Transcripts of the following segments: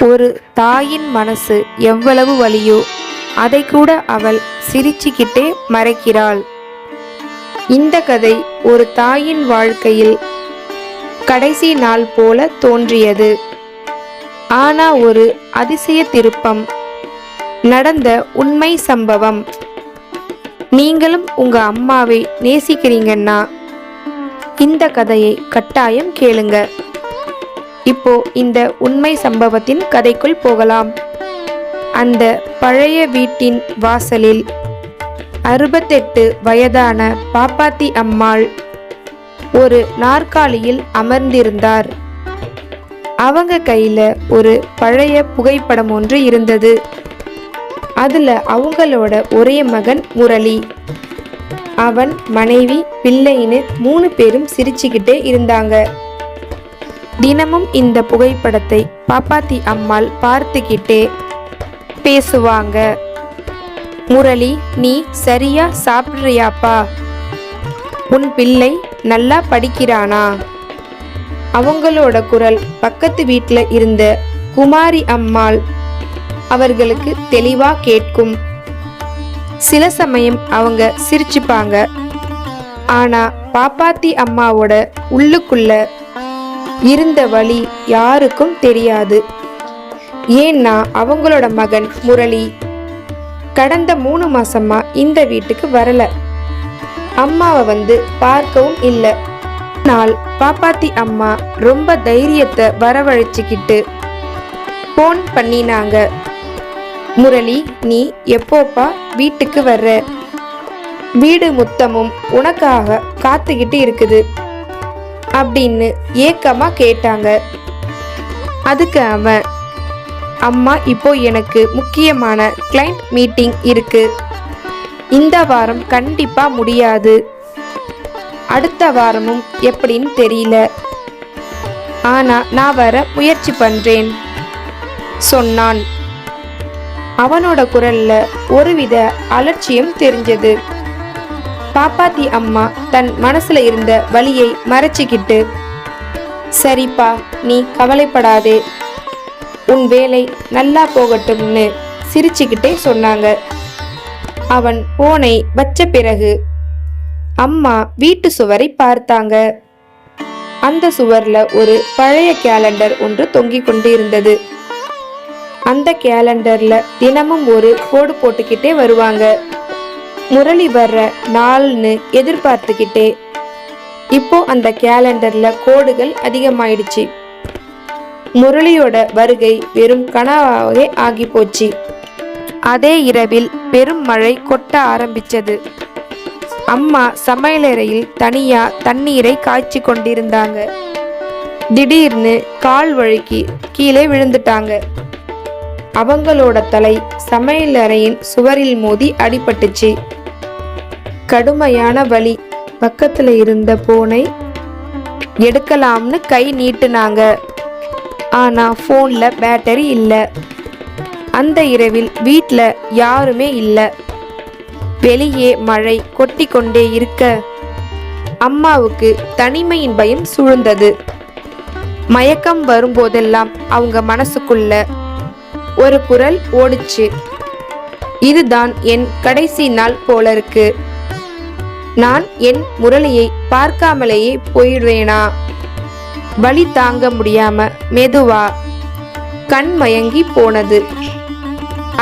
ஒரு தாயின் மனசு எவ்வளவு வலியோ அதை கூட அவள் சிரிச்சுக்கிட்டே மறைக்கிறாள். இந்த கதை ஒரு தாயின் வாழ்க்கையில் கடைசி நாள் போல தோன்றியது. ஆனா ஒரு அதிசய திருப்பம் நடந்த உண்மை சம்பவம். நீங்களும் உங்க அம்மாவை நேசிக்கிறீங்கன்னா இந்த கதையை கட்டாயம் கேளுங்க. இப்போ இந்த உண்மை சம்பவத்தின் கதைக்குள் போகலாம். அந்த பழைய வீட்டின் வாசலில் 68 வயதான பாப்பாத்தி அம்மாள் ஒரு நாற்காலியில் அமர்ந்திருந்தார். அவங்க கையில ஒரு பழைய புகைப்படம் ஒன்று இருந்தது. அதுல அவங்களோட ஒரே மகன் முரளி, அவன் மனைவி, பிள்ளைன்னு 3 பேரும் சிரிச்சுக்கிட்டே இருந்தாங்க. தினமும் இந்த புகைப்படத்தை பாப்பாத்தி அம்மாள் பார்த்துக்கிட்டே பேசுவாங்க. முரளி, நீ சரியா சாப்பிடுறியாப்பா? உன் பிள்ளை நல்லா படிக்கிறானா? அவங்களோட குரல் பக்கத்து வீட்டில் இருந்த குமாரி அம்மாள் அவர்களுக்கு தெளிவா கேட்கும். சில சமயம் அவங்க சிரிச்சுப்பாங்க. ஆனா பாப்பாத்தி அம்மாவோட உள்ளுக்குள்ள இருந்த வலி யாருக்கும் தெரியாது. ஏன்னா அவங்களோட மகன் முரளி கடந்த 3 மாசமா இந்த வீட்டுக்கு வரல. அம்மாவை வந்து பார்க்கவும் இல்லை. நாள் பாப்பாத்தி அம்மா ரொம்ப தைரியத்தை வரவழைச்சுக்கிட்டு போன் பண்ணினாங்க. முரளி, நீ எப்போப்பா வீட்டுக்கு வர்ற? வீடு மொத்தமும் உனக்காக காத்துக்கிட்டு இருக்குது அப்படின்னு ஏக்கமா கேட்டாங்க. அதுக்கு அவன், அம்மா, இப்போ எனக்கு முக்கியமான கிளைண்ட் மீட்டிங் இருக்கு. இந்த வாரம் கண்டிப்பா முடியாது. அடுத்த வாரமும் எப்படின்னு தெரியல. ஆனா நான் வர முயற்சி பண்றேன் சொன்னான். அவனோட குரல்ல ஒருவித அலட்சியம் தெரிஞ்சது. பாப்பாத்தி அம்மா தன் மனசுல இருந்த வலியை மறைச்சிக்கிட்டு, சரிப்பா, நீ கவலைப்படாதே, உன் வேலை நல்லா போகட்டும்னு சிரிச்சுக்கிட்டே சொன்னாங்க. அவன் போனை வச்ச பிறகு அம்மா வீட்டு சுவரை பார்த்தாங்க. அந்த சுவர்ல ஒரு பழைய கேலண்டர் ஒன்று தொங்கிக் கொண்டு இருந்தது. அந்த கேலண்டர்ல தினமும் ஒரு கோடு போட்டுக்கிட்டே வருவாங்க. முரளி வர்ற நாள்னு எதிர்பார்த்துக்கிட்டே. இப்போ அந்த கேலண்டர்ல கோடுகள் அதிகமாயிடுச்சு. முரளியோட வருகை வெறும் கனவாகவே ஆகி போச்சு. அதே இரவில் பெரும் மழை கொட்ட ஆரம்பிச்சது. அம்மா சமையலறையில் தனியா தண்ணீரை காய்ச்சி கொண்டிருந்தாங்க. திடீர்னு கால் வழுக்கி கீழே விழுந்துட்டாங்க. அவங்களோட தலை சமையலறையின் சுவரில் மோதி அடிபட்டுச்சு. கடுமையான வலி. பக்கத்துல இருந்த போனை எடுக்கலாம்னு கை நீட்டுனாங்க. ஆனா போன்ல பேட்டரி இல்லை. அந்த இரவில் வீட்ல யாருமே இல்லை. வெளியே மழை கொட்டி கொண்டே இருக்க அம்மாவுக்கு தனிமையின் பயம் சூழ்ந்தது. மயக்கம் வரும்போதெல்லாம் அவங்க மனசுக்குள்ள ஒரு குரல் ஓடுச்சு, இதுதான் என் கடைசி நாள் போல இருக்கு. நான் என் முரளியை பார்க்காமலேயே போயிடுவேனா? வலி தாங்க முடியாம மெதுவா கண் மயங்கி போனது.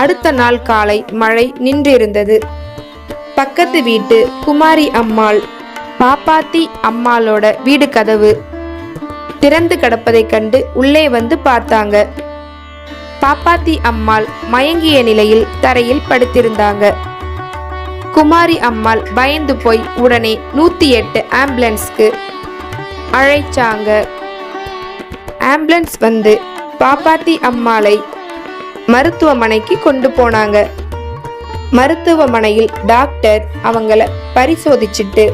அடுத்த நாள் காலை மழை நின்றிருந்தது. பக்கத்து வீட்டு குமாரி அம்மாள் பாப்பாத்தி அம்மாளோட வீடு கதவு திறந்து கிடப்பதை கண்டு உள்ளே வந்து பார்த்தாங்க. பாப்பாத்தி அம்மாள் மயங்கிய நிலையில் தரையில் படுத்திருந்தாங்க. குமாரி அம்மாள் பயந்து போய் உடனே 108 ஆம்புலன்ஸ்க்கு அழைச்சாங்க. ஆம்புலன்ஸ் வந்து பாப்பாத்தி அம்மாளை மருத்துவமனைக்கு கொண்டு போனாங்க. மருத்துவமனையில் டாக்டர் அவங்கள பரிசோதிச்சுட்டு,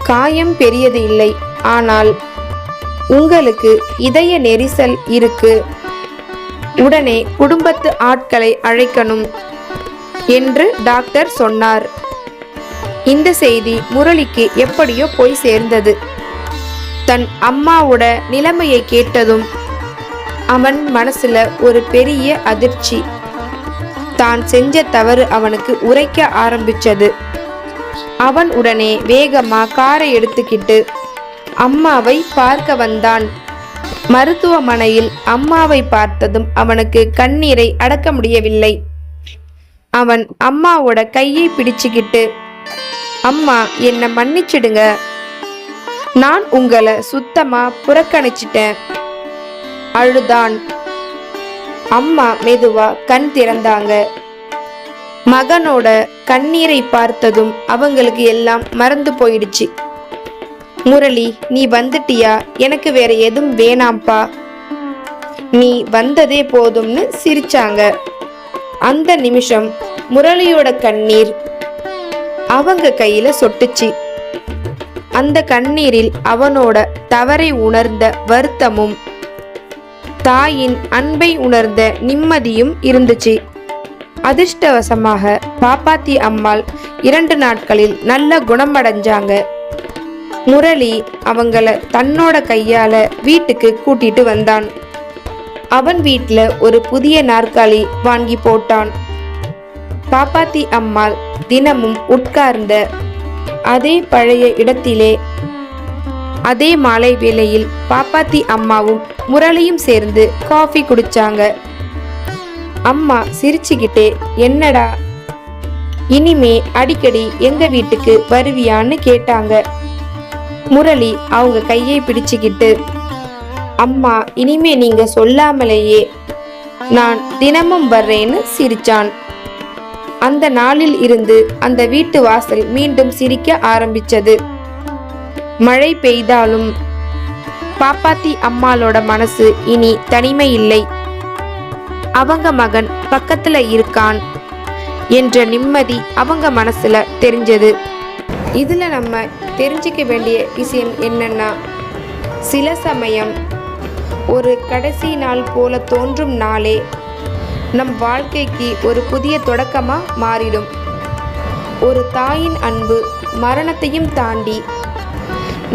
காயம் பெரியது இல்லை, ஆனால் உங்களுக்கு இதய நெரிசல் இருக்கு, உடனே குடும்பத்து ஆட்களை அழைக்கணும் என்று டாக்டர் சொன்னார். இந்த செய்தி முரளிக்கு எப்படியோ போய் சேர்ந்தது. தன் அம்மாவோட நிலைமையை கேட்டதும் அவன் மனசுல ஒரு பெரிய அதிர்ச்சி. தான் செஞ்ச தவறு அவனுக்கு உரைக்க ஆரம்பிச்சது. அவன் உடனே வேகமா காரை எடுத்துக்கிட்டு அம்மாவை பார்க்க வந்தான். மருத்துவமனையில் அம்மாவை பார்த்ததும் அவனுக்கு கண்ணீரை அடக்க முடியவில்லை. அவன் அம்மாவோட கையை பிடிச்சுக்கிட்டு, அம்மா என்னை மன்னிச்சிடுங்க, நான் உங்களை சுத்தமா புறக்கணிச்சிட்டேன் அழுதான். அம்மா மெதுவா கண் திறந்தாங்க. மகனோட கண்ணீரை பார்த்ததும் அவங்களுக்கு எல்லாம் மறந்து போயிடுச்சு. முரளி, நீ வந்துட்டியா, எனக்கு வேற எதுவும் வேணாம்ப்பா, நீ வந்ததே போதும்னு சிரிச்சாங்க. அந்த நிமிஷம் முரளியோட கண்ணீர் அவங்க கையில சொட்டுச்சு. அந்த கண்ணீரில் அவனோட தவறை உணர்ந்த வருத்தமும் தாயின் அன்பை உணர்ந்த நிம்மதியும் இருந்துச்சு. அதிர்ஷ்டவசமாக பாப்பாத்தி அம்மாள் 2 நாட்களில் நல்ல குணமடைஞ்சாங்க. முரளி அவங்கள தன்னோட கையால வீட்டுக்கு கூட்டிட்டு வந்தான். அவன் வீட்டுல ஒரு புதிய நாற்காலி வாங்கி போட்டான். பாப்பாத்தி அம்மாள் தினமும் உட்கார்ந்த அதே பழைய இடத்திலே அதே மாலை வேளையில் பாப்பாத்தி அம்மாவும் முரளியும் சேர்ந்து காஃபி குடிச்சாங்க. அம்மா சிரிச்சுக்கிட்டே, என்னடா இனிமே அடிக்கடி எங்க வீட்டுக்கு வருவியான்னு கேட்டாங்க. முரளி அவங்க கையை பிடிச்சுக்கிட்டு, அம்மா இனிமே நீங்க சொல்லாமலேயே நான் தினமும் வர்றேன்னு சிரிச்சான். அந்த நாளில் இருந்து அந்த வீட்டு வாசல் மீண்டும் சிரிக்க ஆரம்பிச்சது. மழை பெய்தாலும் பாப்பாத்தி அம்மாளோட மனசு இனி தனிமை இல்லை. அவங்க மகன் பக்கத்துல இருக்கான் என்ற நிம்மதி அவங்க மனசுல தெரிஞ்சது. இதுல நம்ம தெரிஞ்சுக்க வேண்டிய விஷயம் என்னன்னா, சில சமயம் ஒரு கடைசி நாள் போல தோன்றும் நாளே நம் வாழ்க்கைக்கு ஒரு புதிய தொடக்கமா மாறிடும். ஒரு தாயின் அன்பு மரணத்தையும் தாண்டி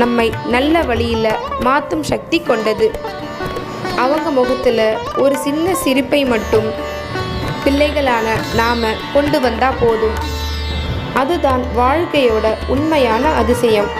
நம்மை நல்ல வழியில மாற்றும் சக்தி கொண்டது. அவங்க முகத்துல ஒரு சின்ன சிரிப்பை மட்டும் பிள்ளைகளான நாம கொண்டு வந்தா போதும். அதுதான் வாழ்க்கையோட உண்மையான அதிசயம்.